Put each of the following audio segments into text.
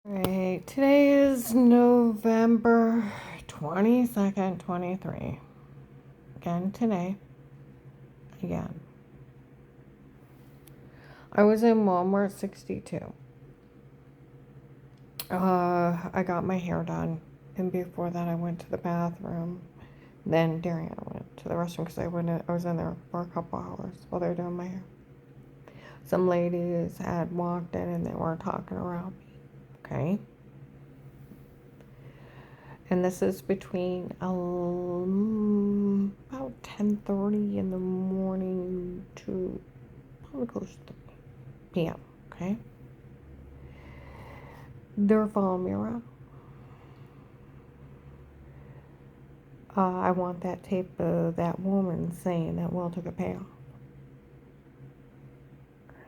Right, today is November 22nd, 23. Again, today. Again. I was in Walmart 62. I got my hair done. And before that, I went to the bathroom. Then Darian went to the restroom because I was in there for a couple hours while they were doing my hair. Some ladies had walked in and they were talking around me. Okay? And this is between about 10:30 in the morning to probably close to 3 p.m. Okay? They're following me around. I want that tape of that woman saying that Will took a payoff.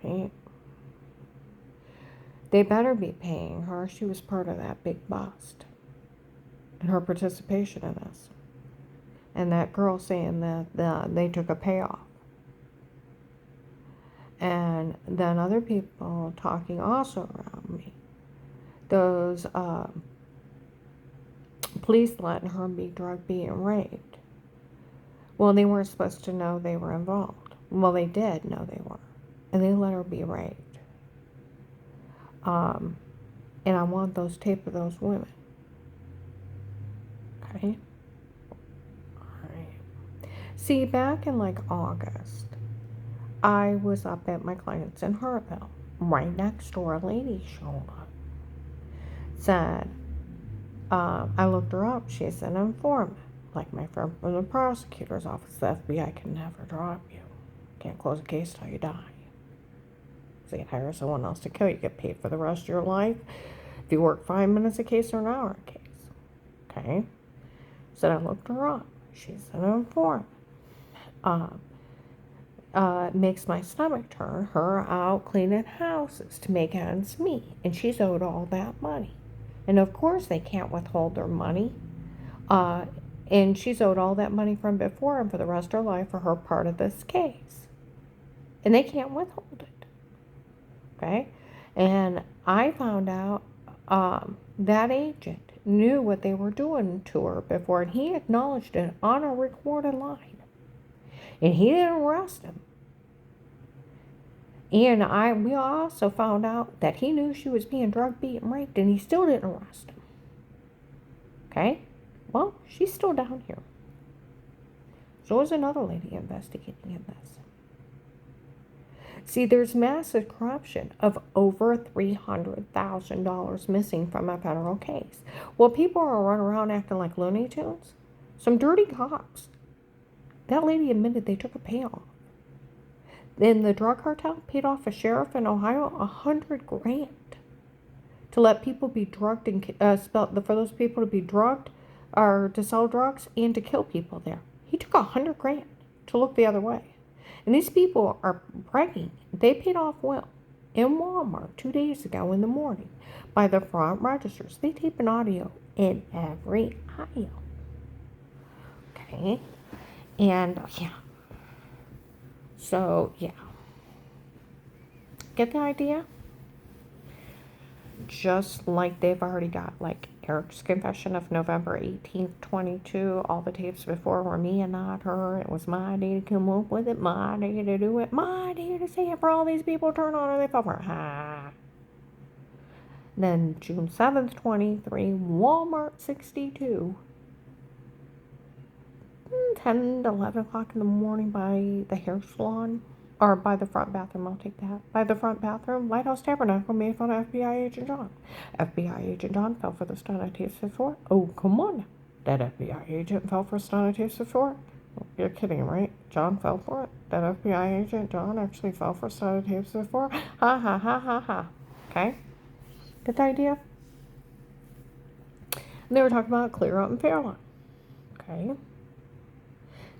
Right? They better be paying her. She was part of that big bust. And her participation in this. And that girl saying that they took a payoff. And then other people talking also around me. Those police letting her be drugged, being raped. Well, they weren't supposed to know they were involved. Well, they did know they were. And they let her be raped. And I want those tape of those women. Okay? Alright. See, back in like August, I was up at my client's in Hartville. Right next door, a lady showed up. Said, I looked her up. She's an informant. Like my friend from the prosecutor's office, the FBI can never drop you. Can't close a case till you die. So you hire someone else to kill you. Get paid for the rest of your life. If you work 5 minutes a case or an hour a case. Okay? So I looked her up. She's an informant. Makes my stomach turn. Her out cleaning houses to make ends meet. And she's owed all that money. And of course they can't withhold their money. And she's owed all that money from before and for the rest of her life for her part of this case. And they can't withhold it. Okay? And I found out that agent knew what they were doing to her before, and he acknowledged it on a recorded line. And he didn't arrest him. And we also found out that he knew she was being drugged, beaten, raped, and he still didn't arrest him. Okay? Well, she's still down here. So is another lady investigating in this. See, there's massive corruption of over $300,000 missing from a federal case. Well, people are running around acting like Looney Tunes. Some dirty cops. That lady admitted they took a payoff. Then the drug cartel paid off a sheriff in Ohio $100,000 to let people be drugged and for those people to be drugged or to sell drugs and to kill people there. He took $100,000 to look the other way. And these people are bragging. They paid off Will in Walmart 2 days ago in the morning by the front registers. They tape an audio in every aisle. Okay? And, yeah. So, yeah. Get the idea? Just like they've already got, like, Eric's confession of November 18th, 22. All the tapes before were me and not her. It was my idea to come up with it, my idea to do it, my idea to say it for all these people to turn on and they fall for it. Ha. Then June 7th, 23, Walmart 62. 10 to 11 o'clock in the morning by the hair salon. Or by the front bathroom, I'll take that. By the front bathroom, Lighthouse Tabernacle made fun of FBI Agent John. FBI Agent John fell for the stunt I tasted before. Oh, come on. That FBI agent fell for a stunt I tasted before? You're kidding, right? John fell for it? That FBI agent John actually fell for a stunt I tasted before? Ha ha ha ha ha. Okay? Get the idea? And they were talking about Clear Out and Fairlawn. Okay?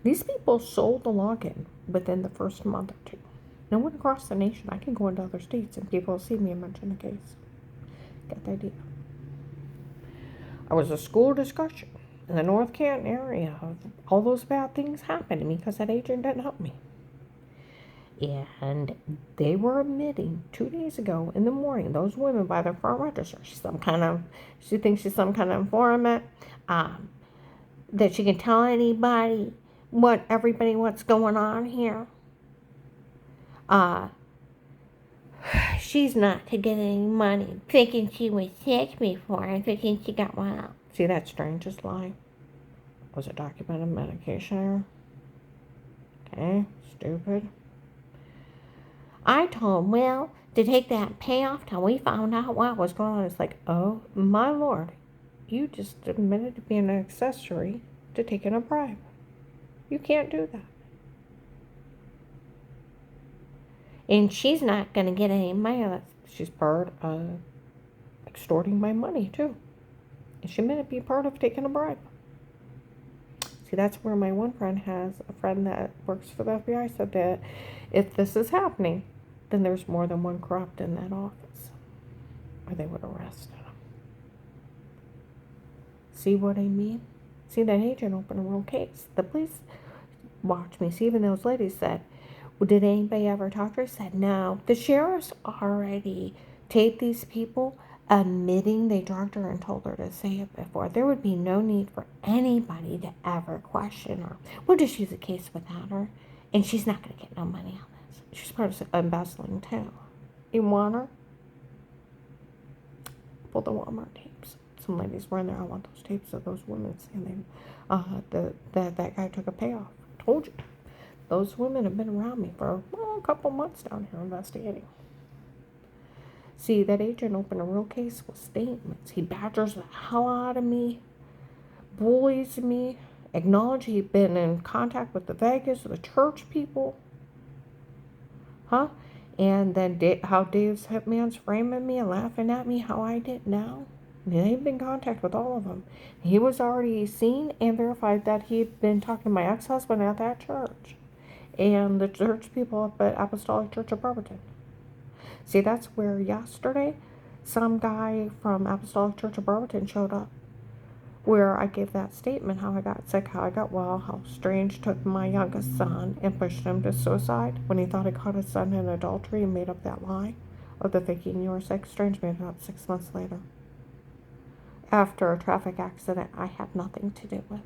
These people sold the login within the first month or two. No one across the nation. I can go into other states and people will see me and mention the case. Get the idea? I was a school discussion in the North Canton area of all those bad things happened to me because that agent didn't help me. And they were admitting 2 days ago in the morning, those women by their front register, she thinks she's some kind of informant, that she can tell anybody what's going on here. She's not to get any money, thinking she was sick before and thinking she got well. See that strangest lie? Was it documented medication error? Okay, stupid. I told Will to take that payoff till we found out what was going on. It's like, oh my lord, you just admitted to being an accessory to taking a bribe. You can't do that. And she's not going to get any money. She's part of extorting my money, too. And she meant to be part of taking a bribe. See, that's where my one friend has a friend that works for the FBI said that if this is happening, then there's more than one corrupt in that office, or they would arrest him. See what I mean? See, that agent opened a real case. The police watched me. See, even those ladies said, well, did anybody ever talk to her? I said, no. The sheriff's already taped these people admitting they drugged her and told her to say it before. There would be no need for anybody to ever question her. We'll just use a case without her, and she's not going to get no money on this. She's part of embezzling, too. You want her? Pull the Walmart tapes. Some ladies were in there. I want those tapes of those women saying that guy took a payoff. Told you. Those women have been around me for a couple months down here investigating. See, that agent opened a real case with statements. He badgers the hell out of me, bullies me, acknowledged he'd been in contact with the Vegas, the church people. And then how Dave's hitman's framing me and laughing at me how I did now. They've been in contact with all of them. He was already seen and verified that he'd been talking to my ex-husband at that church. And the church people up at Apostolic Church of Barberton. See, that's where yesterday some guy from Apostolic Church of Barberton showed up, where I gave that statement, how I got sick, how I got well, how Strange took my youngest son and pushed him to suicide when he thought he caught his son in adultery and made up that lie of the faking you were sick. Strange made it up 6 months later, after a traffic accident I had nothing to do with.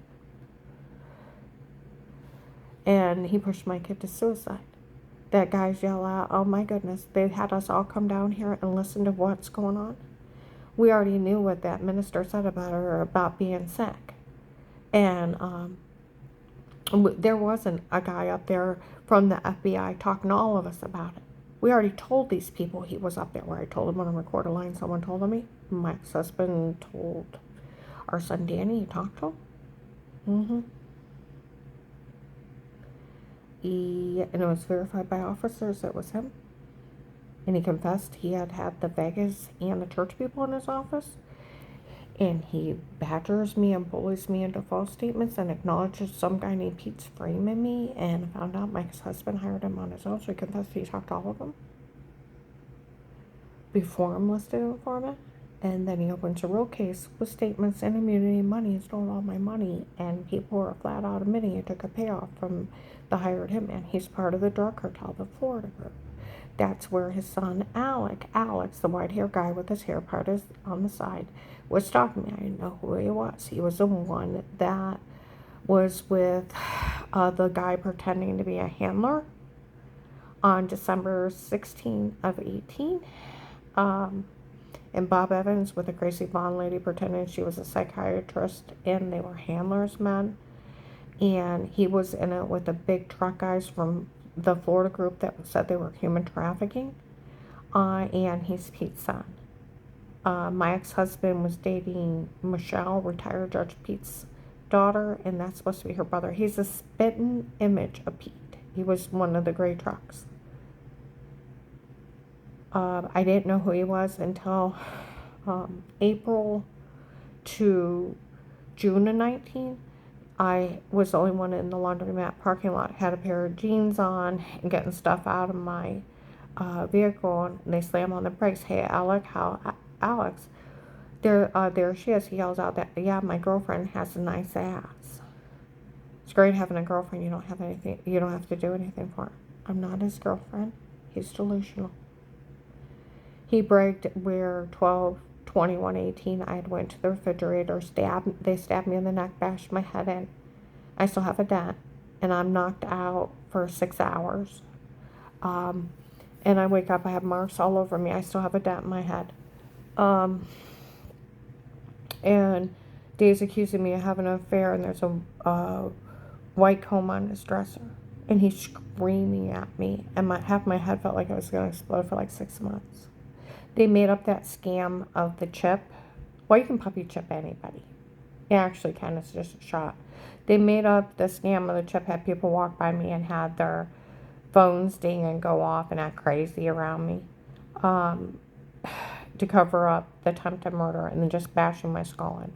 And he pushed my kid to suicide. That guys yell out, oh my goodness, they had us all come down here and listen to what's going on. We already knew what that minister said about her, about being sick. And there wasn't a guy up there from the FBI talking to all of us about it. We already told these people he was up there, where I told them on a recorded line, someone told me. My ex-husband told our son Danny, he talked to him. And it was verified by officers it was him. And he confessed he had had the Vegas and the church people in his office. And he badgers me and bullies me into false statements and acknowledges some guy named Pete's framing me, and found out my ex-husband hired him on his own, so he confessed he talked to all of them before I'm listed informant. And then he opens a real case with statements and immunity and money and stole all my money, and people are flat out admitting he took a payoff from the hired hitman. He's part of the drug cartel, the Florida group. That's where his son Alex, the white hair guy with his hair parted on the side, was stalking me. I didn't know who he was. He was the one that was with the guy pretending to be a handler on December 16th of 18. And Bob Evans with a crazy blonde lady pretending she was a psychiatrist, and they were handlers men. And he was in it with the big truck guys from the Florida group that said they were human trafficking. And he's Pete's son. My ex-husband was dating Michelle, retired Judge Pete's daughter, and that's supposed to be her brother. He's a spitting image of Pete. He was one of the gray trucks. I didn't know who he was until April to June of 19. I was the only one in the laundromat parking lot, had a pair of jeans on and getting stuff out of my vehicle, and they slam on the brakes. Hey, Alex, there she is. He yells out that, yeah, my girlfriend has a nice ass. It's great having a girlfriend. You don't have to do anything for her. I'm not his girlfriend. He's delusional. He bragged where 12/21/18 I had went to the refrigerator, they stabbed me in the neck, bashed my head in. I still have a dent, and I'm knocked out for 6 hours. And I wake up, I have marks all over me. I still have a dent in my head. And Dave's accusing me of having an affair, and there's a white comb on his dresser. And he's screaming at me, and half my head felt like it was going to explode for like 6 months. They made up that scam of the chip. Well, you can puppy chip anybody. It actually kind of just a shot. They made up the scam of the chip, had people walk by me and had their phones ding and go off and act crazy around me, to cover up the attempted murder, and then just bashing my skull in.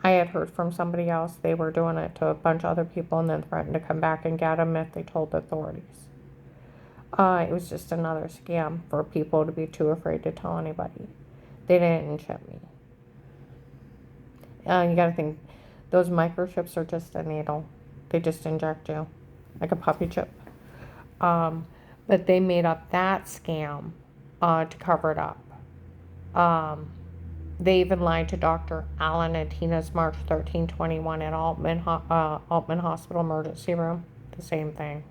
I had heard from somebody else they were doing it to a bunch of other people and then threatened to come back and get them if they told the authorities. It was just another scam for people to be too afraid to tell anybody. They didn't chip me. You gotta think, those microchips are just a needle. They just inject you, like a puppy chip. But they made up that scam to cover it up. They even lied to Dr. Alan and Tina's March 13/21 at Altman Hospital Emergency Room. The same thing.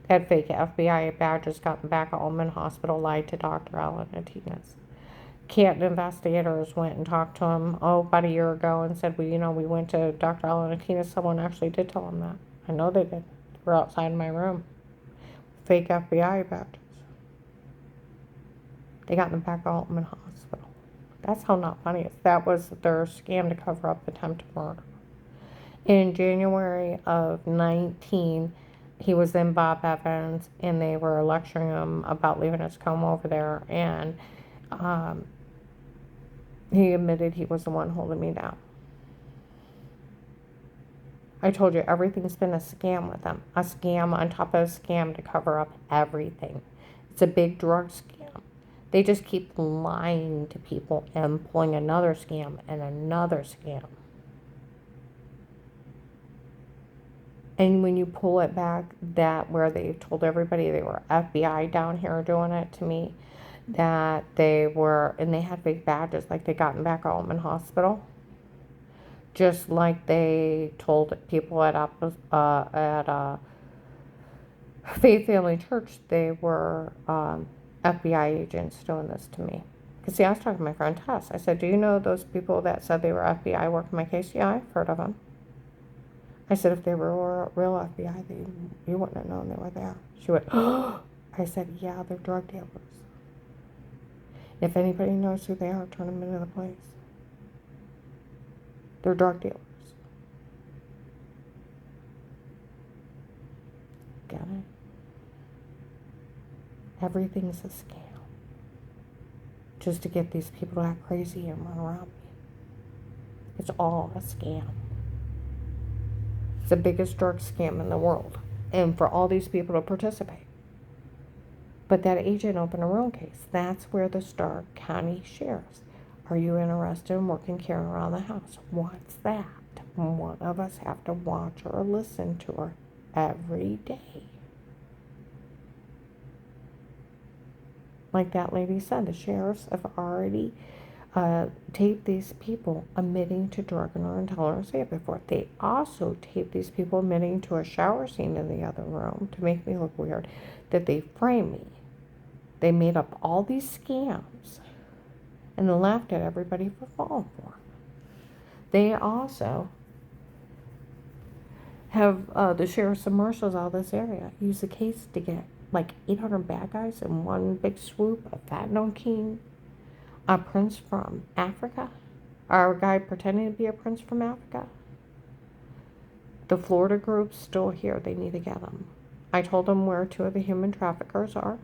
They had fake FBI badges gotten back at Altman Hospital, lied to Dr. Alan and Tina's. Canton investigators went and talked to him, about a year ago, and said, well, we went to Dr. Alan and Tina's. Someone actually did tell him that. I know they did. They were outside my room. Fake FBI badges. They got them back at Altman Hospital. That's how not funny it is. That was their scam to cover up the attempted murder. In January of 19, he was in Bob Evans, and they were lecturing him about leaving his comb over there, and he admitted he was the one holding me down. I told you, everything's been a scam with them. A scam on top of a scam to cover up everything. It's a big drug scam. They just keep lying to people and pulling another scam and another scam. And when you pull it back, that where they told everybody they were FBI down here doing it to me, that they were, and they had fake badges, like they gotten back at Altman Hospital. Just like they told people at Faith Family Church they were FBI agents doing this to me. Because see, I was talking to my friend Tess. I said, do you know those people that said they were FBI working my case? Yeah, I've heard of them. I said, if they were real FBI, you wouldn't have known they were there. She went, oh. I said, yeah, they're drug dealers. If anybody knows who they are, turn them into the police. They're drug dealers. Get it? Everything's a scam. Just to get these people to act crazy and run around me. It's all a scam. It's the biggest drug scam in the world. And for all these people to participate. But that agent opened a real case. That's where the Stark County Sheriffs. Are you interested in working Karen around the house? What's that? One of us have to watch her or listen to her every day. Like that lady said, the sheriffs have already taped these people admitting to drugging her and telling her to say it before. They also taped these people admitting to a shower scene in the other room to make me look weird, that they framed me. They made up all these scams and then laughed at everybody for falling for them. They also have the sheriffs and marshals out of this area use the case to get like 800 bad guys in one big swoop, a Fentanyl king, a prince from Africa, or a guy pretending to be a prince from Africa. The Florida group's still here. They need to get them. I told them where 2 of the human traffickers are.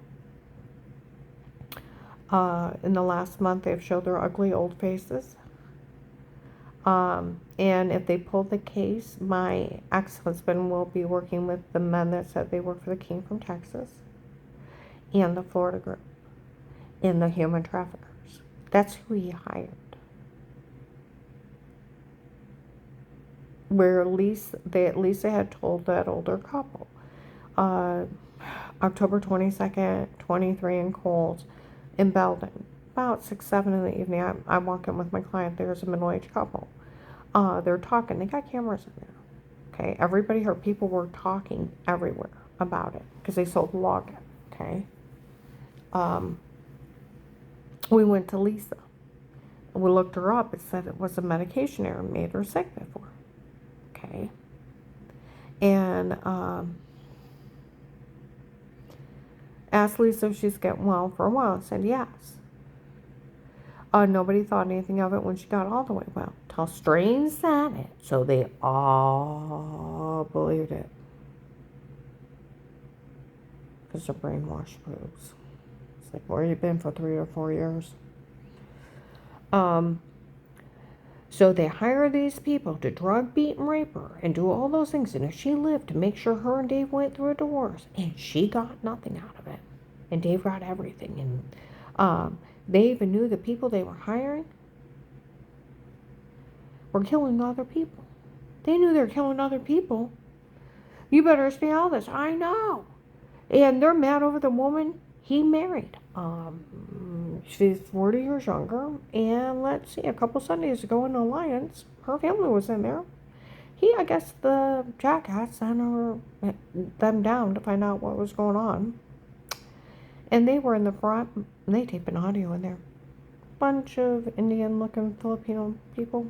In the last month, they've showed their ugly old faces. And if they pull the case, my ex-husband will be working with the men that said they work for the king from Texas and the Florida group and the human traffickers. That's who he hired. Where at least they had told that older couple, uh, October 22nd, 23 in Coles, in Belden. About 6, 7 in the evening, I walk in with my client. There's a middle-aged couple. They're talking. They got cameras in there. Okay, everybody heard. People were talking everywhere about it because they sold login. Okay. We went to Lisa. We looked her up. It said it was a medication error, made her sick before. Okay. And asked Lisa if she's getting well for a while. Said yes. Nobody thought anything of it when she got all the way well. Till Strange said it, so they all believed it. Because they're brainwashed boobs. It's like, where you been for 3 or 4 years? So they hire these people to drug, beat, and rape her and do all those things. And if she lived, to make sure her and Dave went through a divorce. And she got nothing out of it. And Dave got everything. And they even knew the people they were hiring were killing other people. They knew they were killing other people. You better stay out of this. I know. And they're mad over the woman he married. She's 40 years younger. And let's see, a couple Sundays ago in Alliance, her family was in there. I guess the jackass sent them down to find out what was going on. And they were in the front. And they taped an audio in there. Bunch of Indian-looking Filipino people.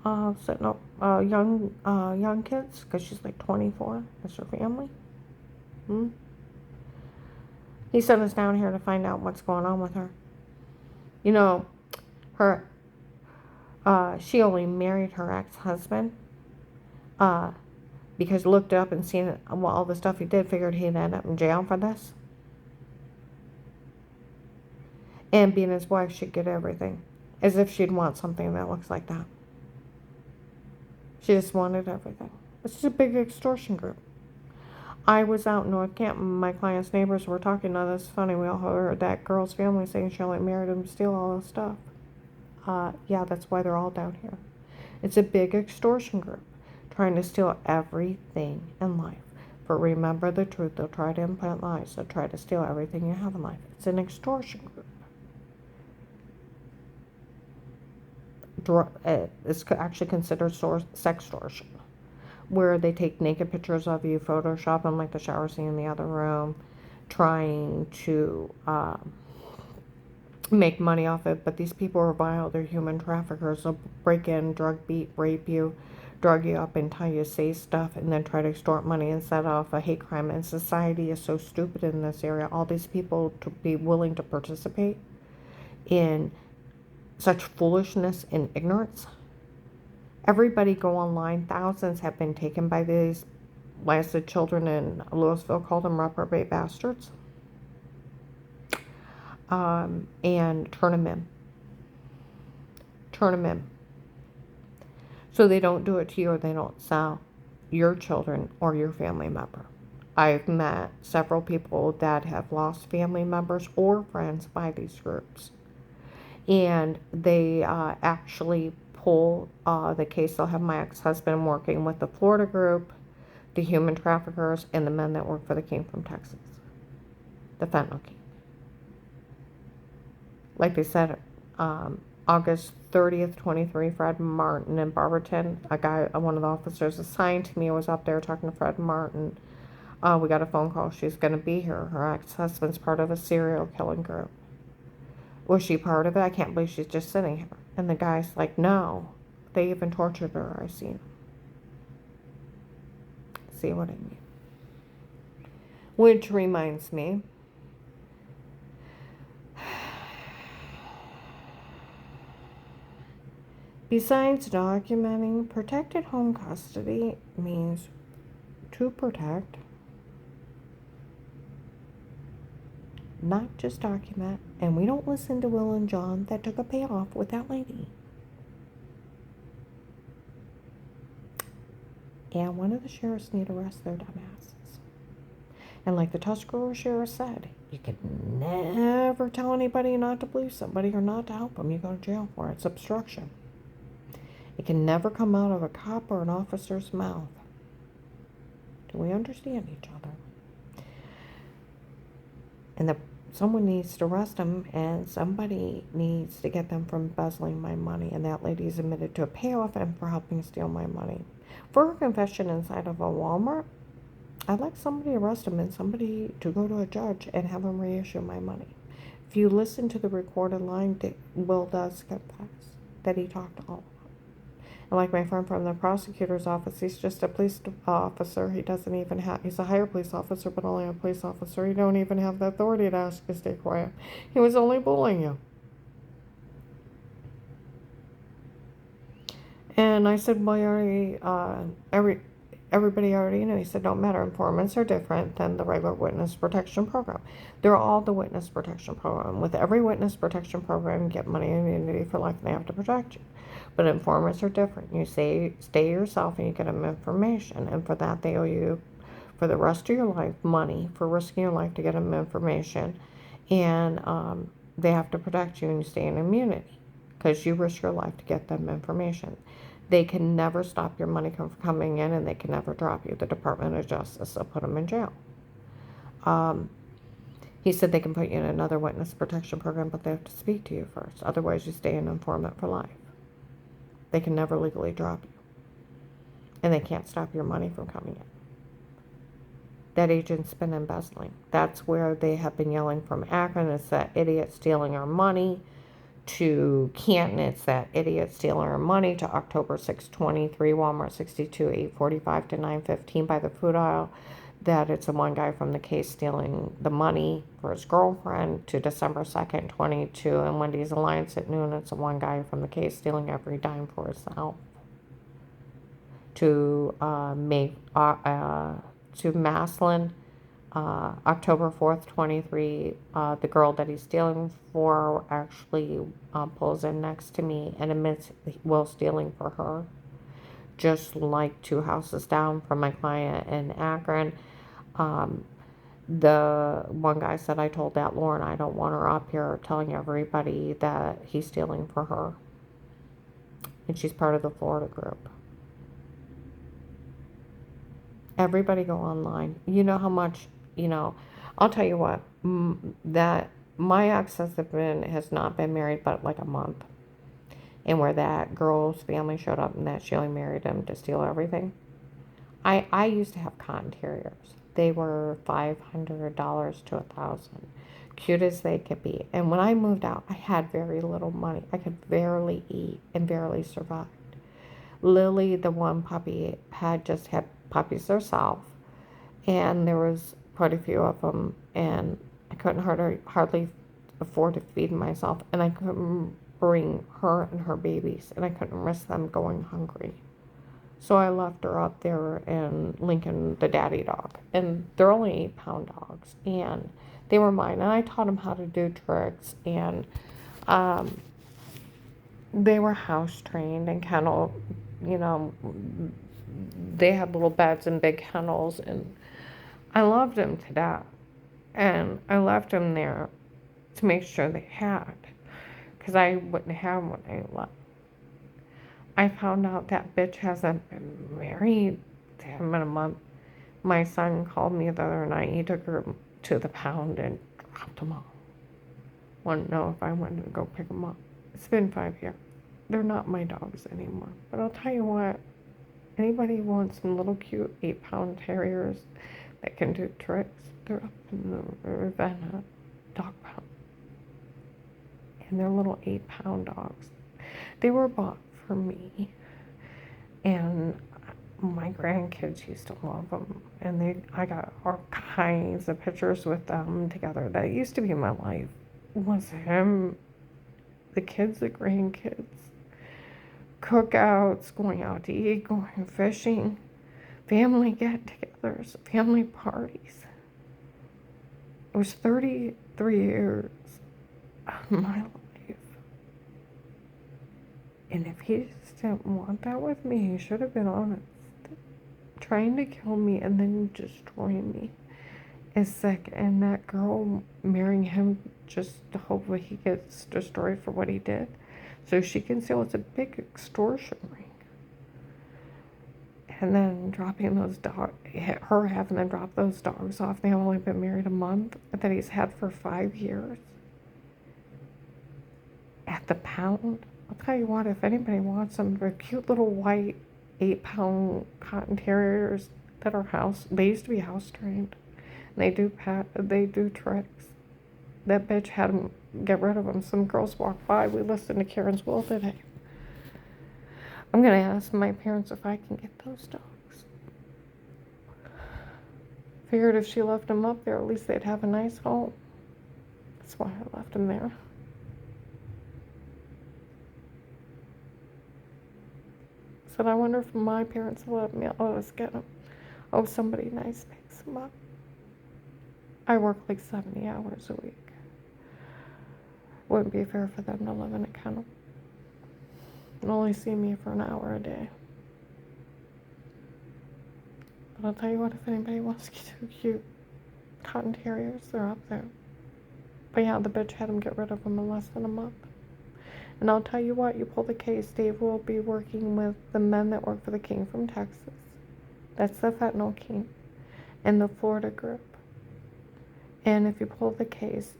Setting up young kids, because she's like 24. That's her family. He sent us down here to find out what's going on with her. You know, she only married her ex-husband because looked up and seen all the stuff he did, figured he'd end up in jail for this. And being his wife, she'd get everything. As if she'd want something that looks like that. She just wanted everything. It's just a big extortion group. I was out in North Camp, and my client's neighbors were talking. Now, that's funny. We all heard that girl's family saying she only married him to steal all this stuff. Yeah, that's why they're all down here. It's a big extortion group trying to steal everything in life. But remember the truth. They'll try to implant lies. They'll try to steal everything you have in life. It's an extortion group. It's actually considered sextortion, where they take naked pictures of you, Photoshop them like the shower scene in the other room, trying to make money off it. But these people are vile. They're human traffickers. They'll break in, drug, beat, rape you, drug you up and tell you to say stuff, and then try to extort money and set off a hate crime. And society is so stupid in this area. All these people to be willing to participate in such foolishness and ignorance. Everybody go online. Thousands have been taken by these blasted children in Louisville, called them reprobate bastards, and turn them in. So they don't do it to you, or they don't sell your children or your family member. I've met several people that have lost family members or friends by these groups. And they actually pull the case. They'll have my ex-husband working with the Florida group, the human traffickers, and the men that work for the king from Texas, the fentanyl king. Like they said, August 30th, 23, Fred Martin in Barberton, one of the officers assigned to me was up there talking to Fred Martin. We got a phone call. She's going to be here. Her ex-husband's part of a serial killing group. Was she part of it? I can't believe she's just sitting here. And the guy's like, no. They even tortured her. I seen. See what I mean? Which reminds me. Besides documenting, protected home custody means to protect, not just document. And we don't listen to Will and John that took a payoff with that lady. And one of the sheriffs need to arrest their dumbasses. And like the Tuscarora sheriff said, you can never tell anybody not to believe somebody or not to help them. You go to jail for it. It's obstruction. It can never come out of a cop or an officer's mouth. Do we understand each other? And someone needs to arrest them, and somebody needs to get them from embezzling my money. And that lady's admitted to a payoff and for helping steal my money. For her confession inside of a Walmart, I'd like somebody to arrest him and somebody to go to a judge and have him reissue my money. If you listen to the recorded line, Will does confess that he talked to all. And like my friend from the prosecutor's office, he's just a police officer. He doesn't even have, he's a higher police officer, but only a police officer. You don't even have the authority to ask you to stay quiet. He was only bullying you. And I said, well, you already, everybody already knew. He said, don't matter. Informants are different than the regular witness protection program. They're all the witness protection program. With every witness protection program, you get money and immunity for life, and they have to protect you. But informants are different. You stay yourself and you get them information. And for that, they owe you, for the rest of your life, money for risking your life to get them information. And they have to protect you and you stay in immunity because you risk your life to get them information. They can never stop your money from coming in, and they can never drop you. The Department of Justice will put them in jail. He said they can put you in another witness protection program, but they have to speak to you first. Otherwise, you stay an informant for life. They can never legally drop you. And they can't stop your money from coming in. That agent's been embezzling. That's where they have been yelling from Akron. It's that idiot stealing our money. To Canton, it's that idiot stealing our money. To October 623, Walmart 62, 845 to 915 by the food aisle, that it's the one guy from the case stealing the money for his girlfriend. To December 2nd, 22, and Wendy's Alliance at noon, it's the one guy from the case stealing every dime for himself. To Maslin, October 4th, 23, the girl that he's stealing for actually pulls in next to me and admits Will stealing for her. Just like 2 houses down from my client in Akron, the one guy said, I told that Lauren I don't want her up here telling everybody that he's stealing for her. And she's part of the Florida group. Everybody go online. You know how much, I'll tell you what, that my ex has not been married but like a month. And where that girl's family showed up and that she only married him to steal everything. I used to have cotton terriers. They were $500 to $1,000. Cute as they could be. And when I moved out, I had very little money. I could barely eat and barely survive. Lily, the one puppy, had just had puppies herself, and there was quite a few of them, and I couldn't hardly afford to feed myself, and I couldn't bring her and her babies, and I couldn't risk them going hungry. So I left her up there in Lincoln, the daddy dog, and they're only 8-pound dogs, and they were mine, and I taught them how to do tricks, and they were house trained and kennel, they had little beds and big kennels, and I loved them to death. And I left them there to make sure they had, because I wouldn't have when I left. I found out that bitch hasn't been married to him in a month. My son called me the other night. He took her to the pound and dropped them off. Wanted to know if I wanted to go pick them up. It's been 5 years. They're not my dogs anymore. But I'll tell you what, anybody wants some little cute 8-pound terriers that can do tricks, they're up in the Ravenna dog pound. And they're little 8-pound dogs. They were bought for me. And my grandkids used to love them. And I got all kinds of pictures with them together. That used to be my life. Was him, the kids, the grandkids, cookouts, going out to eat, going fishing, family get-togethers, family parties. It was 33 years of my life. And if he just didn't want that with me, he should have been honest. Trying to kill me and then destroy me is sick. And that girl marrying him just to hopefully he gets destroyed for what he did, so she can say, well, it's a big extortion ring. and then dropping those dogs, her having to drop those dogs off. They've only been married a month, that he's had for 5 years. At the pound, I'll tell you what, if anybody wants them, they're cute little white 8-pound cotton terriers that are they used to be house trained. They do tricks. That bitch had them get rid of them. Some girls walked by. We listened to Karen's will today. I'm going to ask my parents if I can get those dogs. Figured if she left them up there, at least they'd have a nice home. That's why I left them there. Said, I wonder if my parents will let us get them. Oh, somebody nice picks them up. I work like 70 hours a week. Wouldn't be fair for them to live in a kennel and only see me for an hour a day. But I'll tell you what, if anybody wants two cute cotton terriers, they're up there. But yeah, the bitch had him get rid of them in less than a month. And I'll tell you what, you pull the case, Dave will be working with the men that work for the King from Texas. That's the fentanyl king. And the Florida group. And if you pull the case,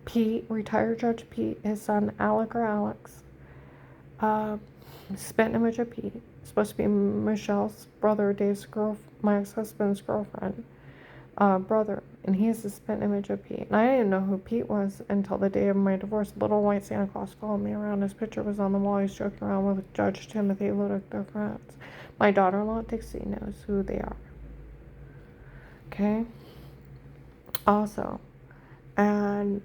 Pete, retired Judge Pete, his son Alex, spent image of Pete, supposed to be Michelle's brother, Dave's my ex-husband's girlfriend, brother, and he is the spent image of Pete. And I didn't know who Pete was until the day of my divorce. Little white Santa Claus followed me around. His picture was on the wall. He's joking around with Judge Timothy Ludick, their friends. My daughter-in-law, Dixie, knows who they are. Okay? Also, and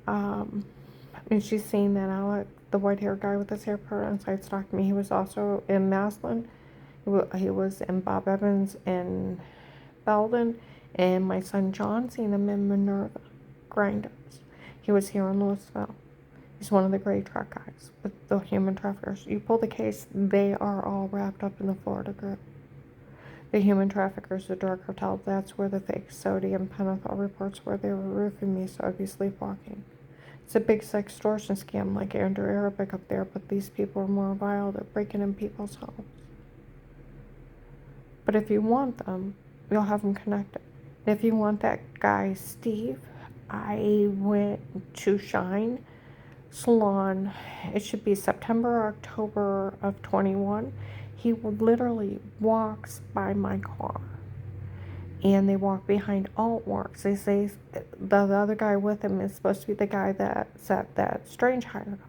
she's seen that Alex, the white-haired guy with his hair part on side, stalked me. He was also in Maslin. He was in Bob Evans in Belden. And my son John seen him in Minerva Grinders. He was here in Louisville. He's one of the gray truck guys with the human traffickers. You pull the case, they are all wrapped up in the Florida group. The human traffickers, the drug cartel, that's where the fake sodium pentothal reports were. They were roofing me so I'd be sleepwalking. It's a big sextortion scam like Andrew Arabic up there, but these people are more vile. They're breaking in people's homes. But if you want them, you'll have them connected. If you want that guy, Steve, I went to Shine Salon. It should be September or October of 21. He literally walks by my car. And they walk behind Altworks. They say the other guy with him is supposed to be the guy that Strange hired him.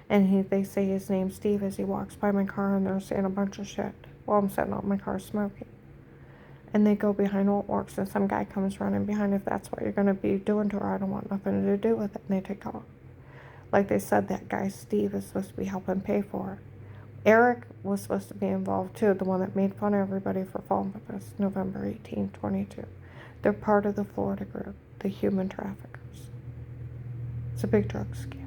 And they say his name's Steve as he walks by my car, and they're saying a bunch of shit while I'm sitting out my car smoking. And they go behind Altworks, and some guy comes running behind. If that's what you're going to be doing to her, I don't want nothing to do with it. And they take off. Like they said, that guy Steve is supposed to be helping pay for it. Eric was supposed to be involved too, the one that made fun of everybody for falling with us, November 18, 22. They're part of the Florida group, the human traffickers. It's a big drug scam.